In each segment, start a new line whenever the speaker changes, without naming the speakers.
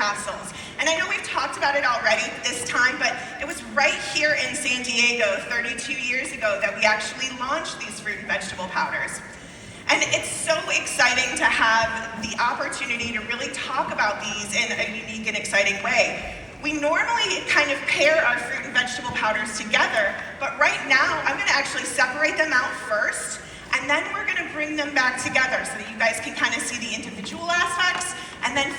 capsules. And I know we've talked about it already this time, but it was right here in San Diego 32 years ago that we actually launched these fruit and vegetable powders. And it's so exciting to have the opportunity to really talk about these in a unique and exciting way. We normally kind of pair our fruit and vegetable powders together, but right now I'm going to actually separate them out first, and then we're going to bring them back together so that you guys can kind of see the individual aspects, and then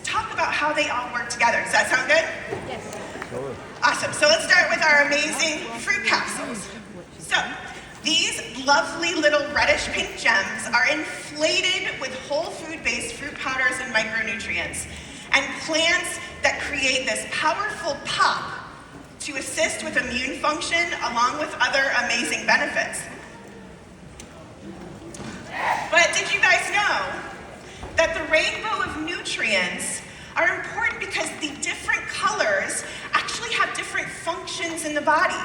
talk about how they all work together. Does that sound good?
Yes.
Awesome. So let's start with our amazing fruit capsules. So these lovely little reddish pink gems are inflated with whole food-based fruit powders and micronutrients, and plants that create this powerful pop to assist with immune function along with other amazing benefits. But did you guys know that the rainbow of nutrients are important because the different colors actually have different functions in the body?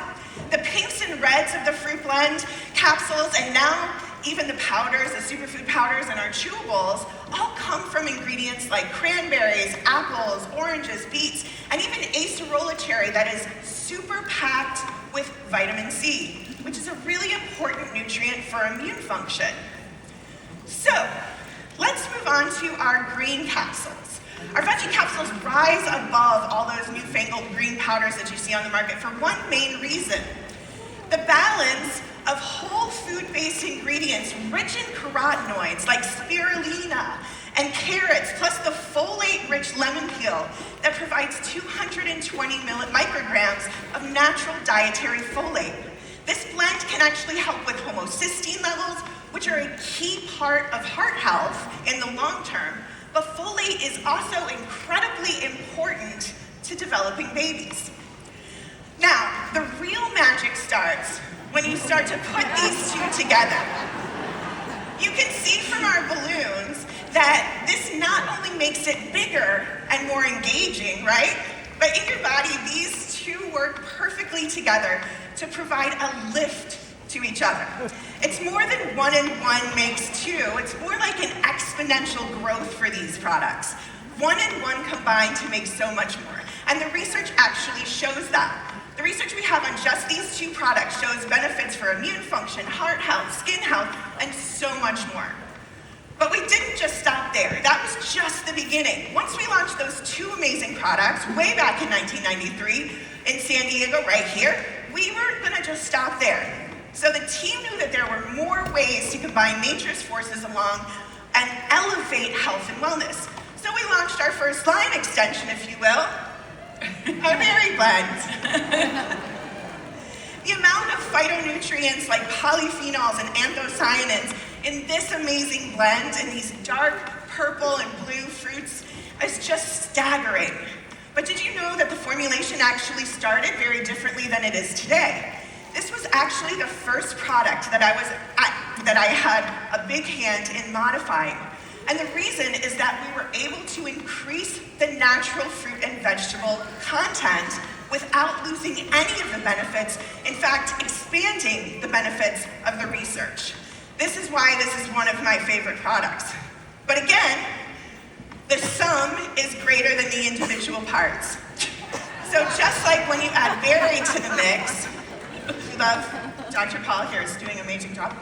The pinks and reds of the fruit blend capsules, and now even the powders, the superfood powders and our chewables, all come from ingredients like cranberries, apples, oranges, beets, and even acerola cherry that is super packed with vitamin C, which is a really important nutrient for immune function. So, let's move on to our green capsules. Our veggie capsules rise above all those newfangled green powders that you see on the market for one main reason: the balance of whole food-based ingredients rich in carotenoids like spirulina and carrots, plus the folate-rich lemon peel that provides 220 micrograms of natural dietary folate. This blend can actually help with homocysteine levels, which are a key part of heart health in the long term, but folate is also incredibly important to developing babies. Now, the real magic starts when you start to put these two together. You can see from our balloons that this not only makes it bigger and more engaging, right? But in your body, these two work perfectly together to provide a lift to each other. It's more than 1 and 1 makes 2. It's more like an exponential growth for these products. 1 and 1 combine to make so much more. And the research actually shows that. The research we have on just these two products shows benefits for immune function, heart health, skin health, and so much more. But we didn't just stop there. That was just the beginning. Once we launched those two amazing products way back in 1993 in San Diego, right here, we weren't going to just stop there. So the team knew that there were more ways to combine nature's forces along and elevate health and wellness. So we launched our first line extension, if you will, a berry blend. The amount of phytonutrients like polyphenols and anthocyanins in this amazing blend in these dark purple and blue fruits is just staggering. But did you know that the formulation actually started very differently than it is today? This was actually the first product that I had a big hand in modifying. And the reason is that we were able to increase the natural fruit and vegetable content without losing any of the benefits, in fact, expanding the benefits of the research. This is why this is one of my favorite products. But again, the sum is greater than the individual parts. So just like when you add berry to the mix, we love Dr. Paul here is doing an amazing job.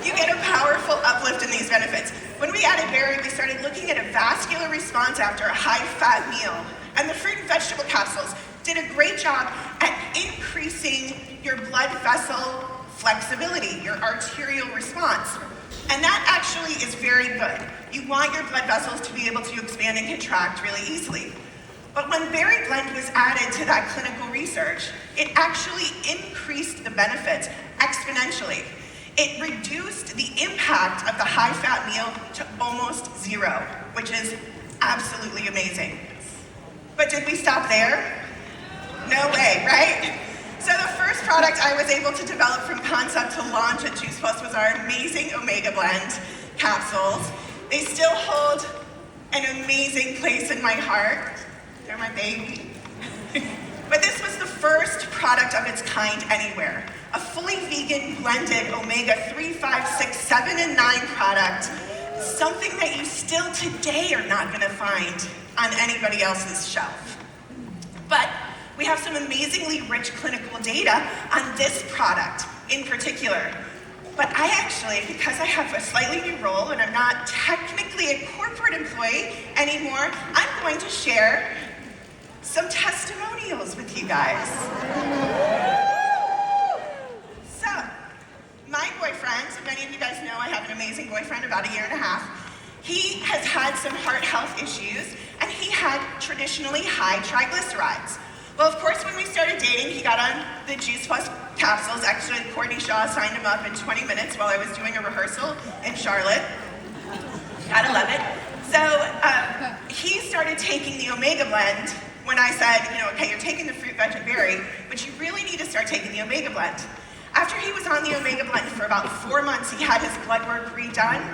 You get a powerful uplift in these benefits. When we added berry, we started looking at a vascular response after a high-fat meal. And the fruit and vegetable capsules did a great job at increasing your blood vessel flexibility, your arterial response. And that actually is very good. You want your blood vessels to be able to expand and contract really easily. But when berry blend was added to that clinical research, it actually increased the benefits exponentially. It reduced the impact of the high-fat meal to almost zero, which is absolutely amazing. But did we stop there? No way, right? So the first product I was able to develop from concept to launch at Juice Plus was our amazing Omega Blend capsules. They still hold an amazing place in my heart. They're my baby. But this was the first product of its kind anywhere. A fully vegan blended omega 3, 5, 6, 7, and 9 product. Something that you still today are not going to find on anybody else's shelf. But we have some amazingly rich clinical data on this product in particular. But I actually, because I have a slightly new role and I'm not technically a corporate employee anymore, I'm going to share some testimonials with you guys. So, my boyfriend, many of you guys know I have an amazing boyfriend, about 1.5 years. He has had some heart health issues, and he had traditionally high triglycerides. Well, of course, when we started dating, he got on the Juice Plus capsules. Actually, Courtney Shaw signed him up in 20 minutes while I was doing a rehearsal in Charlotte. Gotta love it. So he started taking the Omega Blend when I said, okay, you're taking the fruit, veg, and berry, but you really need to start taking the Omega Blend. After he was on the Omega Blend for about 4 months, he had his blood work redone,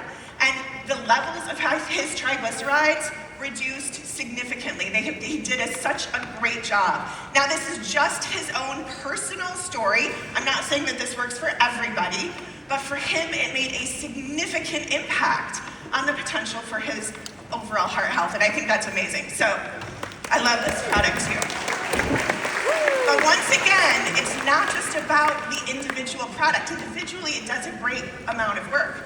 and the levels of his triglycerides reduced significantly. He did such a great job. Now, this is just his own personal story. I'm not saying that this works for everybody, but for him, it made a significant impact on the potential for his overall heart health, and I think that's amazing. So, I love this product too. But once again, it's not just about the individual product. Individually, it does a great amount of work.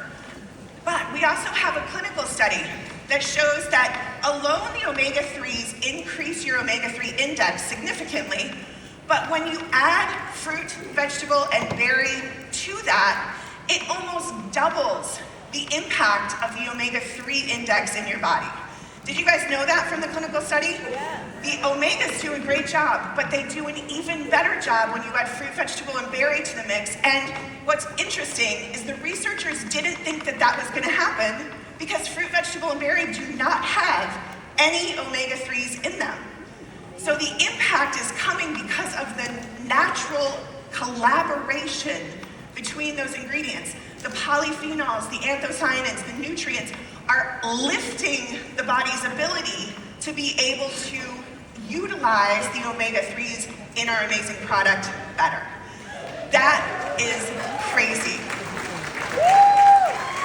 But we also have a clinical study that shows that alone the omega-3s increase your omega-3 index significantly, but when you add fruit, vegetable, and berry to that, it almost doubles the impact of the omega-3 index in your body. Did you guys know that from the clinical study? Yeah. The omegas do a great job, but they do an even better job when you add fruit, vegetable, and berry to the mix. And what's interesting is the researchers didn't think that that was going to happen because fruit, vegetable, and berry do not have any omega-3s in them. So the impact is coming because of the natural collaboration between those ingredients. The polyphenols, the anthocyanins, the nutrients are lifting the body's ability to be able to utilize the omega-3s in our amazing product better. That is crazy.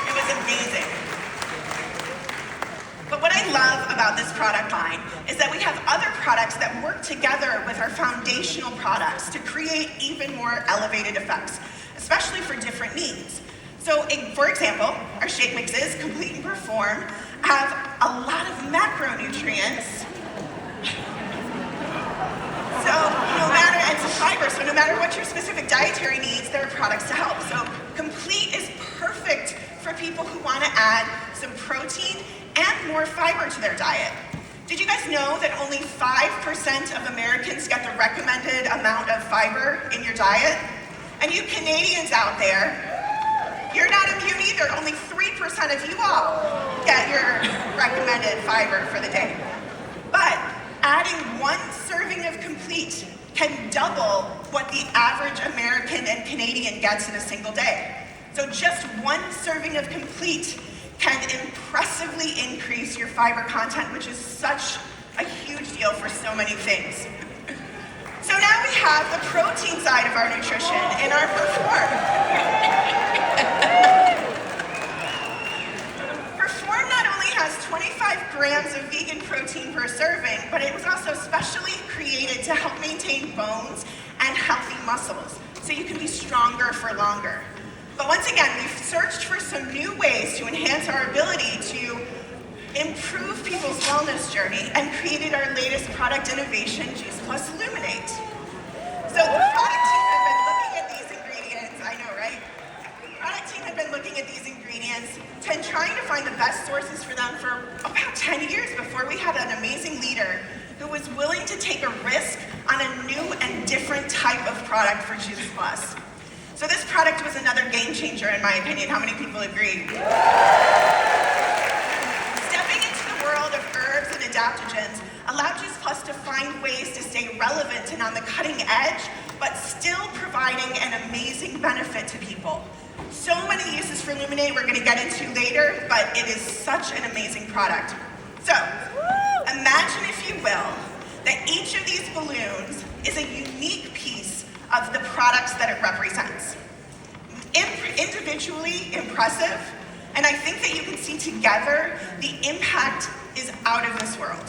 It was amazing. But what I love about this product line is that we have other products that work together with our foundational products to create even more elevated effects, especially for different needs. So, for example, our shake mixes, Complete and Perform, have a lot of macronutrients. So, and some fiber. So no matter what your specific dietary needs, there are products to help. So Complete is perfect for people who want to add some protein and more fiber to their diet. Did you guys know that only 5% of Americans get the recommended amount of fiber in your diet? And you Canadians out there, you're not immune either. Only 3% of you all get your recommended fiber for the day. But adding 1 serving of Complete can double what the average American and Canadian gets in a single day. So just 1 serving of Complete can impressively increase your fiber content, which is such a huge deal for so many things. So now we have the protein side of our nutrition in our Perform. Perform not only has 25 grams of vegan protein per serving, but it was also specially created to help maintain bones and healthy muscles, so you can be stronger for longer. But once again, we've searched for some new ways to enhance our ability to improve people's wellness journey and created our latest product innovation, Juice Plus Illuminate. So the product team have been looking at these ingredients, I know, right? The product team have been looking at these ingredients and trying to find the best sources for them for about 10 years before we had an amazing leader who was willing to take a risk on a new and different type of product for Juice Plus. So this product was another game changer in my opinion. How many people agree? Stepping into the world of herbs and adaptogens allowed Juice Plus to find ways to stay relevant and on the cutting edge, but still providing an amazing benefit to people. So many uses for Illuminate we're going to get into later, but it is such an amazing product. So, imagine, if you will, that each of these balloons is a unique piece of the products that it represents. Individually impressive, and I think that you can see together the impact is out of this world.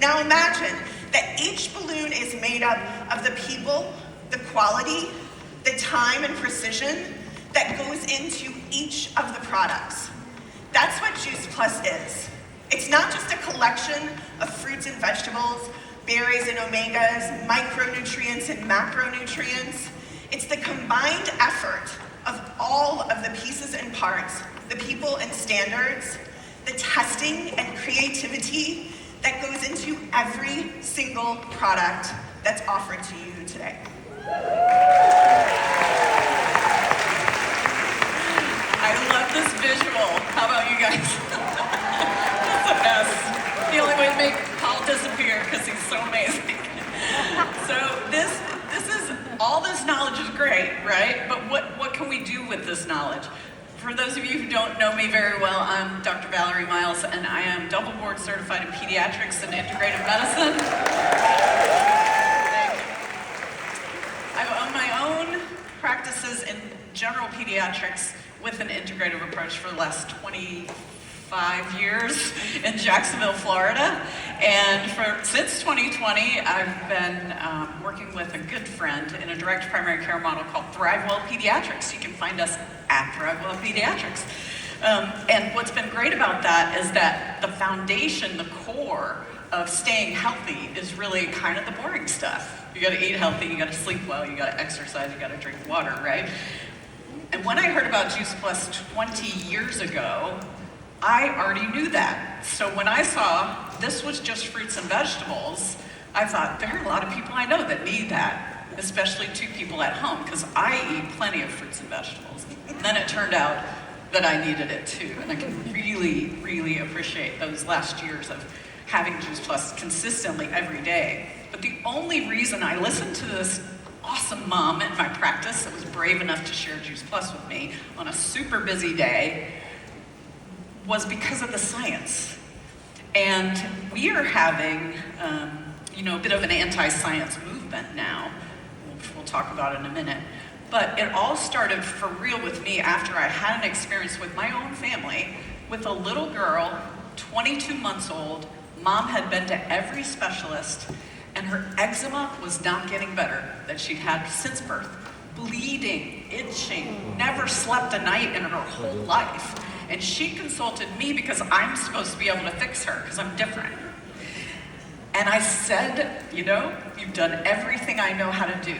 Now imagine that each balloon is made up of the people, the quality, the time and precision that goes into each of the products. That's what Juice Plus is. It's not just a collection of fruits and vegetables, berries and omegas, micronutrients and macronutrients. It's the combined effort of all of the pieces and parts, the people and standards, the testing and creativity that goes into every single product that's offered to you today.
I love this visual. How about you guys? That's the best. The only way to make Paul disappear because he's so amazing. So this is, all this knowledge is great, right? But what can we do with this knowledge? For those of you who don't know me very well, I'm Dr. Valerie Miles, and I am double board certified in pediatrics and integrative medicine. I own my own practices in general pediatrics with an integrative approach for the last 25 years in Jacksonville, Florida. And since 2020, I've been working with a good friend in a direct primary care model called ThriveWell Pediatrics. You can find us at ThriveWell Pediatrics. And what's been great about that is that the foundation, the core of staying healthy is really kind of the boring stuff. You gotta eat healthy, you gotta sleep well, you gotta exercise, you gotta drink water, right? And when I heard about Juice Plus 20 years ago, I already knew that. So when I saw this was just fruits and vegetables, I thought, there are a lot of people I know that need that, especially two people at home, because I eat plenty of fruits and vegetables. And then it turned out that I needed it too, and I can really, really appreciate those last years of having Juice Plus consistently every day. But the only reason I listened to this awesome mom in my practice that was brave enough to share Juice Plus with me on a super busy day was because of the science. And we are having, a bit of an anti-science movement now, which we'll talk about in a minute. But it all started for real with me after I had an experience with my own family with a little girl, 22 months old. Mom had been to every specialist, and her eczema was not getting better that she'd had since birth. Bleeding, itching, never slept a night in her whole life. And she consulted me because I'm supposed to be able to fix her because I'm different. And I said, you've done everything I know how to do,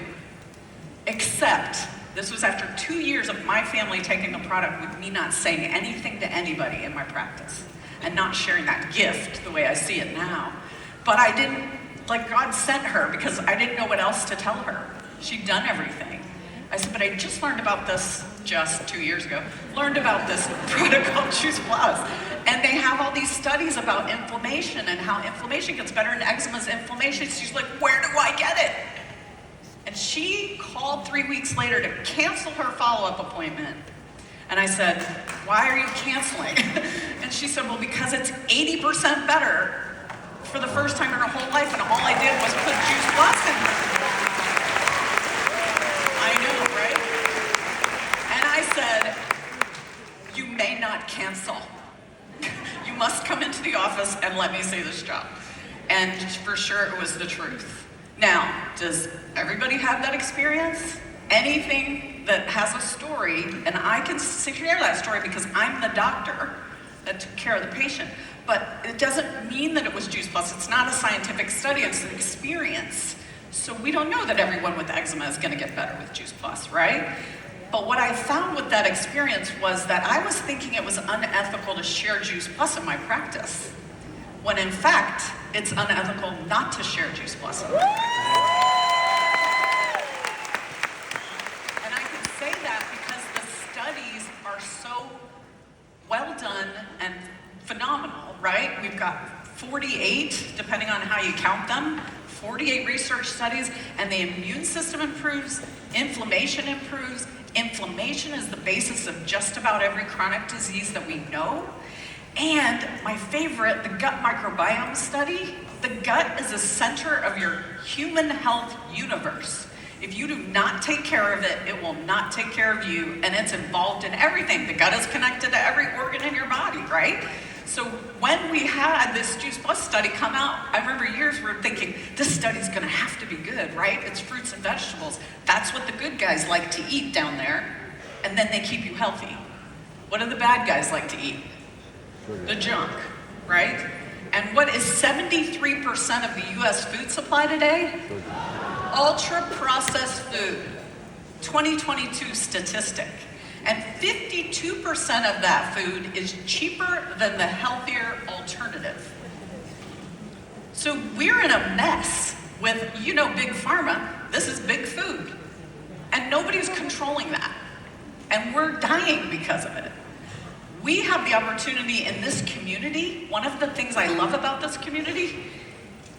except this was after 2 years of my family taking the product with me not saying anything to anybody in my practice and not sharing that gift the way I see it now. But I didn't, God sent her because I didn't know what else to tell her. She'd done everything. I said, but I just learned about this just 2 years ago, learned about this product called Juice Plus. And they have all these studies about inflammation and how inflammation gets better and eczema's inflammation. She's like, where do I get it? And she called 3 weeks later to cancel her follow-up appointment. And I said, why are you canceling? And she said, well, because it's 80% better for the first time in her whole life, and all I did was put Juice Plus in her. I know, right? And I said, you may not cancel. You must come into the office and let me see this job. And for sure, it was the truth. Now, does everybody have that experience? Anything that has a story, and I can share that story because I'm the doctor that took care of the patient, but it doesn't mean that it was Juice Plus. It's not a scientific study, it's an experience. So we don't know that everyone with eczema is gonna get better with Juice Plus, right? But what I found with that experience was that I was thinking it was unethical to share Juice Plus in my practice, when in fact, it's unethical not to share Juice Plus in my practice. And I can say that because the studies are so well done and phenomenal, right? We've got 48, depending on how you count them, 48 research studies, and the immune system improves, inflammation improves. Inflammation is the basis of just about every chronic disease that we know. And my favorite, the gut microbiome study. The gut is the center of your human health universe. If you do not take care of it, it will not take care of you, and it's involved in everything. The gut is connected to every organ in your body, right? So when we had this Juice Plus study come out, I remember we're thinking, this study's gonna have to be good, right? It's fruits and vegetables. That's what the good guys like to eat down there, and then they keep you healthy. What do the bad guys like to eat? The junk, right? And what is 73% of the US food supply today? Ultra-processed food. 2022 statistic. And 52% of that food is cheaper than the healthier alternative. So we're in a mess with, big pharma. This is big food. And nobody's controlling that. And we're dying because of it. We have the opportunity in this community. One of the things I love about this community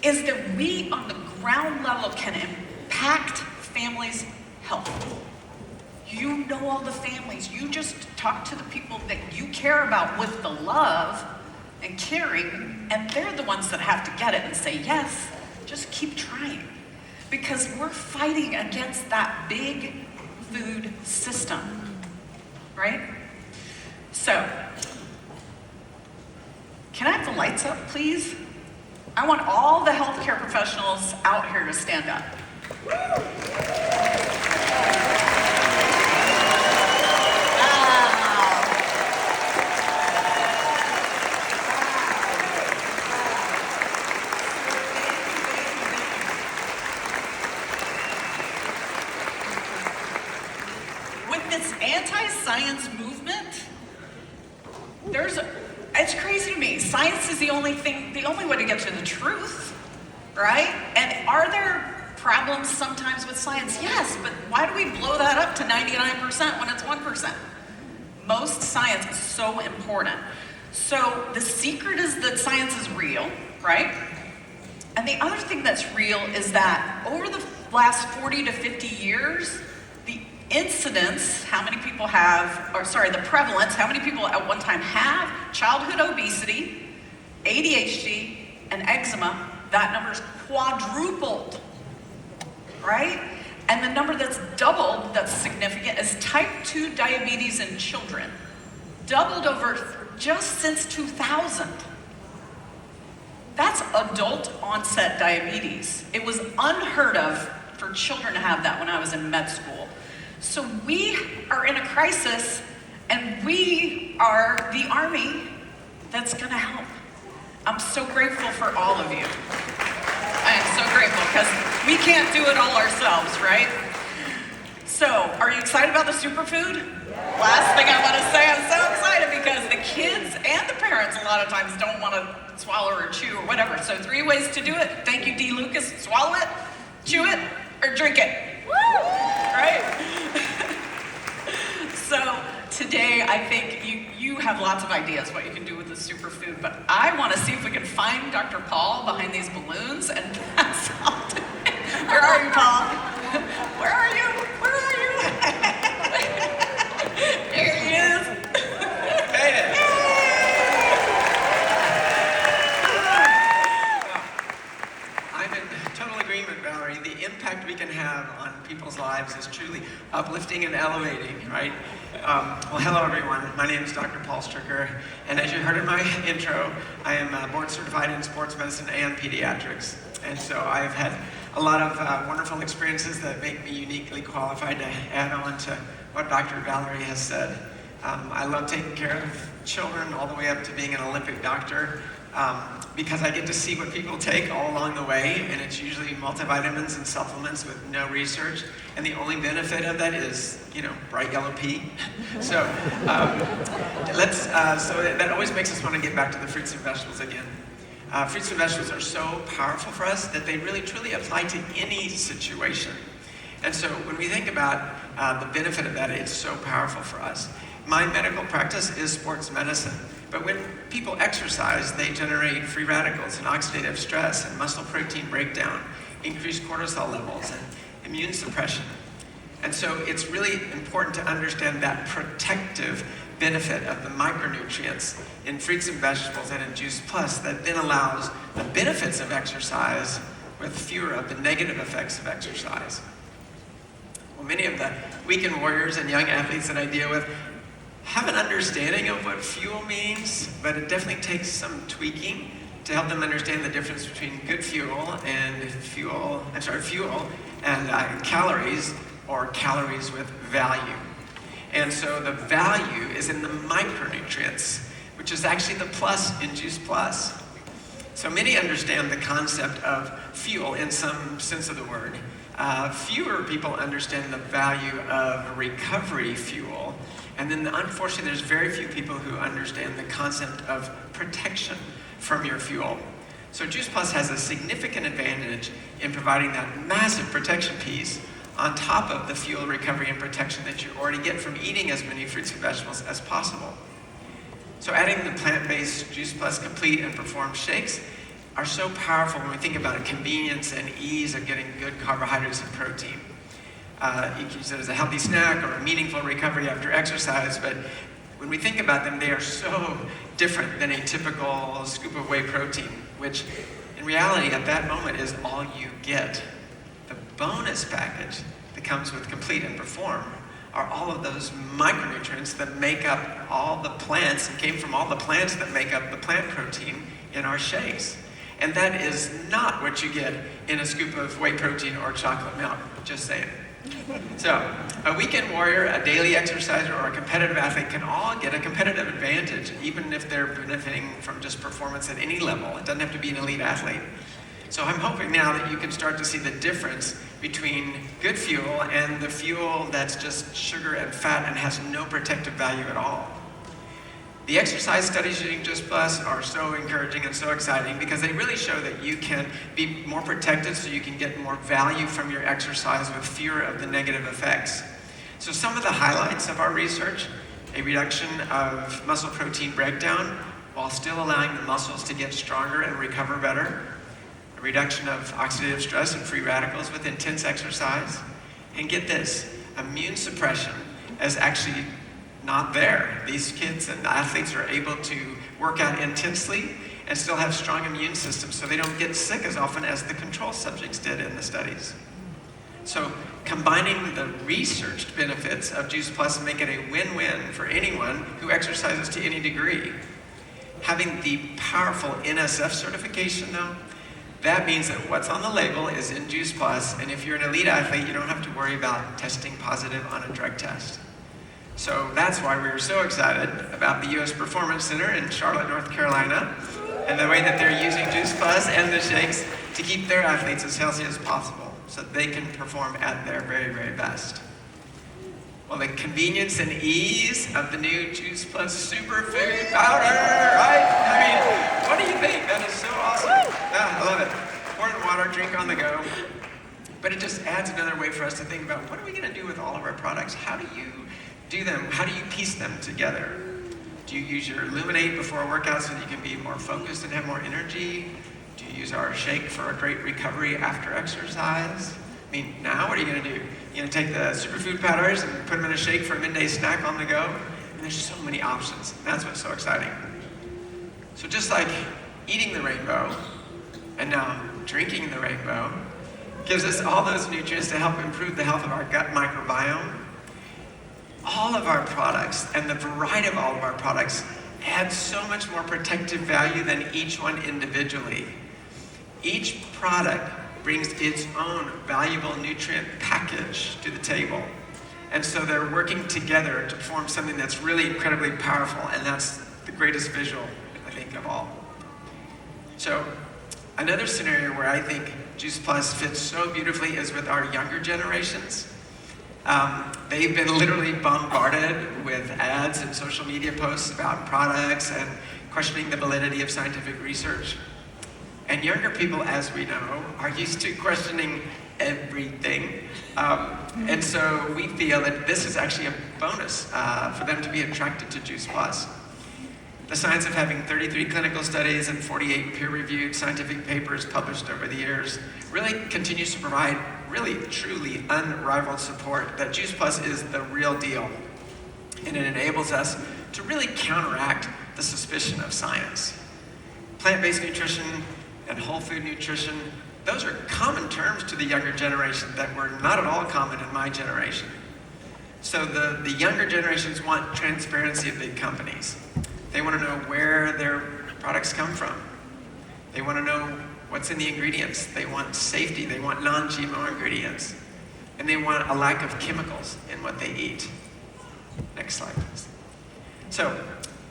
is that we on the ground level can impact families' health. You know all the families. You just talk to the people that you care about with the love and caring, and they're the ones that have to get it and say, yes, just keep trying. Because we're fighting against that big food system, right? So, can I have the lights up, please? I want all the healthcare professionals out here to stand up. With this anti-science movement, it's crazy to me. Science is the only way to get to the truth, right? And are there problems sometimes with science? Yes, but why do we blow that up to 99% when it's 1%? Most science is so important. So the secret is that science is real, right? And the other thing that's real is that over the last 40 to 50 years, the incidence, the prevalence, how many people at one time have childhood obesity, ADHD, and eczema, that number's quadrupled, right? And the number that's doubled, that's significant, is type 2 diabetes in children. Doubled over just since 2000. That's adult onset diabetes. It was unheard of for children to have that when I was in med school. So we are in a crisis, and we are the army that's gonna help. I'm so grateful for all of you. I am so grateful because we can't do it all ourselves, right? So, are you excited about the superfood? Last thing I want to say, I'm so excited because the kids and the parents a lot of times don't want to swallow or chew or whatever. So 3 ways to do it. Thank you, D. Lucas. Swallow it, chew it, or drink it. Woo! Right? So today, I think you have lots of ideas what you can do with the superfood, but I want to see if we can find Dr. Paul behind these balloons and pass out to him. Where are you, Paul? Where are you? Where are you? There he is.
Made it. I'm in total agreement, Valerie. The impact we can have on people's lives is truly uplifting and elevating, right? Well, hello everyone. My name is Dr. Paul Stricker, and as you heard in my intro, I am board certified in sports medicine and pediatrics. And so I've had a lot of wonderful experiences that make me uniquely qualified to add on to what Dr. Valerie has said. I love taking care of children all the way up to being an Olympic doctor because I get to see what people take all along the way, and it's usually multivitamins and supplements with no research, and the only benefit of that is, bright yellow pee. So so that always makes us want to get back to the fruits and vegetables again. Fruits and vegetables are so powerful for us that they really truly apply to any situation. And so when we think about the benefit of that, it's so powerful for us. My medical practice is sports medicine, but when people exercise, they generate free radicals and oxidative stress and muscle protein breakdown, increased cortisol levels, and immune suppression. And so it's really important to understand that protective benefit of the micronutrients in fruits and vegetables and in Juice Plus that then allows the benefits of exercise with fewer of the negative effects of exercise. Well, many of the weekend warriors and young athletes that I deal with have an understanding of what fuel means, but it definitely takes some tweaking to help them understand the difference between good fuel and fuel and calories, or calories with value. And so the value is in the micronutrients, which is actually the plus in Juice Plus. So many understand the concept of fuel in some sense of the word. Fewer people understand the value of recovery fuel. And then unfortunately, there's very few people who understand the concept of protection from your fuel. So Juice Plus has a significant advantage in providing that massive protection piece on top of the fuel recovery and protection that you already get from eating as many fruits and vegetables as possible. So adding the plant-based Juice Plus Complete and Perform shakes are so powerful when we think about convenience and ease of getting good carbohydrates and protein. You can use it as a healthy snack or a meaningful recovery after exercise, but when we think about them, they are so different than a typical scoop of whey protein, which in reality at that moment is all you get. The bonus package that comes with Complete and Perform are all of those micronutrients that make up all the plants and came from all the plants that make up the plant protein in our shakes. And that is not what you get in a scoop of whey protein or chocolate milk, just saying. So, a weekend warrior, a daily exerciser, or a competitive athlete can all get a competitive advantage, even if they're benefiting from just performance at any level. It doesn't have to be an elite athlete. So I'm hoping now that you can start to see the difference between good fuel and the fuel that's just sugar and fat and has no protective value at all. The exercise studies using Juice Plus are so encouraging and so exciting because they really show that you can be more protected so you can get more value from your exercise with fewer of the negative effects. So some of the highlights of our research: a reduction of muscle protein breakdown while still allowing the muscles to get stronger and recover better, a reduction of oxidative stress and free radicals with intense exercise, and get this, immune suppression is actually not there. These kids and athletes are able to work out intensely and still have strong immune systems, so they don't get sick as often as the control subjects did in the studies. So combining the researched benefits of Juice Plus make it a win-win for anyone who exercises to any degree. Having the powerful NSF certification though, that means that what's on the label is in Juice Plus, and if you're an elite athlete, you don't have to worry about testing positive on a drug test. So that's why we were so excited about the U.S. Performance Center in Charlotte, North Carolina, and the way that they're using Juice Plus and the shakes to keep their athletes as healthy as possible so that they can perform at their very, very best. Well, the convenience and ease of the new Juice Plus Superfood Powder, right? I mean, what do you think? That is so awesome. Yeah, I love it. Pour in water, drink on the go. But it just adds another way for us to think about what are we going to do with all of our products? How do you do them? How do you piece them together? Do you use your Illuminate before a workout so that you can be more focused and have more energy? Do you use our shake for a great recovery after exercise? I mean, now what are you going to do? You're going to take the superfood powders and put them in a shake for a midday snack on the go? And there's so many options. That's what's so exciting. So just like eating the rainbow and now drinking the rainbow gives us all those nutrients to help improve the health of our gut microbiome, all of our products and the variety of all of our products add so much more protective value than each one individually. Each product brings its own valuable nutrient package to the table. And so they're working together to form something that's really incredibly powerful, and that's the greatest visual, I think, of all. So another scenario where I think Juice Plus fits so beautifully is with our younger generations. They've been literally bombarded with ads and social media posts about products and questioning the validity of scientific research. And younger people, as we know, are used to questioning everything. And so we feel that this is actually a bonus for them to be attracted to Juice Plus. The science of having 33 clinical studies and 48 peer-reviewed scientific papers published over the years really continues to provide really, truly unrivaled support that Juice Plus is the real deal. And it enables us to really counteract the suspicion of science. Plant-based nutrition and whole food nutrition, those are common terms to the younger generation that were not at all common in my generation. So the younger generations want transparency of big companies. They want to know where their products come from. They want to know what's in the ingredients. They want safety. They want non-GMO ingredients. And they want a lack of chemicals in what they eat. Next slide, please. So,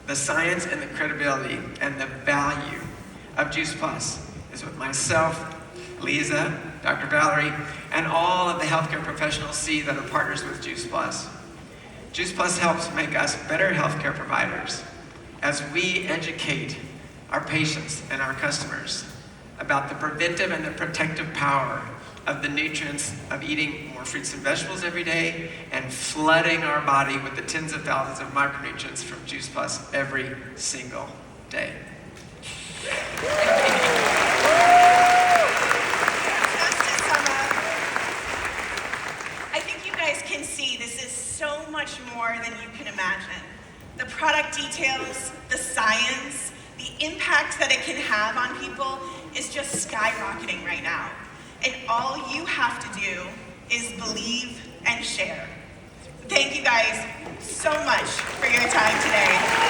the science and the credibility and the value of Juice Plus is what myself, Lisa, Dr. Valerie, and all of the healthcare professionals see that are partners with Juice Plus. Juice Plus helps make us better healthcare providers as we educate our patients and our customers about the preventive and the protective power of the nutrients of eating more fruits and vegetables every day and flooding our body with the tens of thousands of micronutrients from Juice Plus every single day.
I think you guys can see this is so much more than you can imagine. The product details, the science, the impact that it can have on people is just skyrocketing right now. And all you have to do is believe and share. Thank you guys so much for your time today.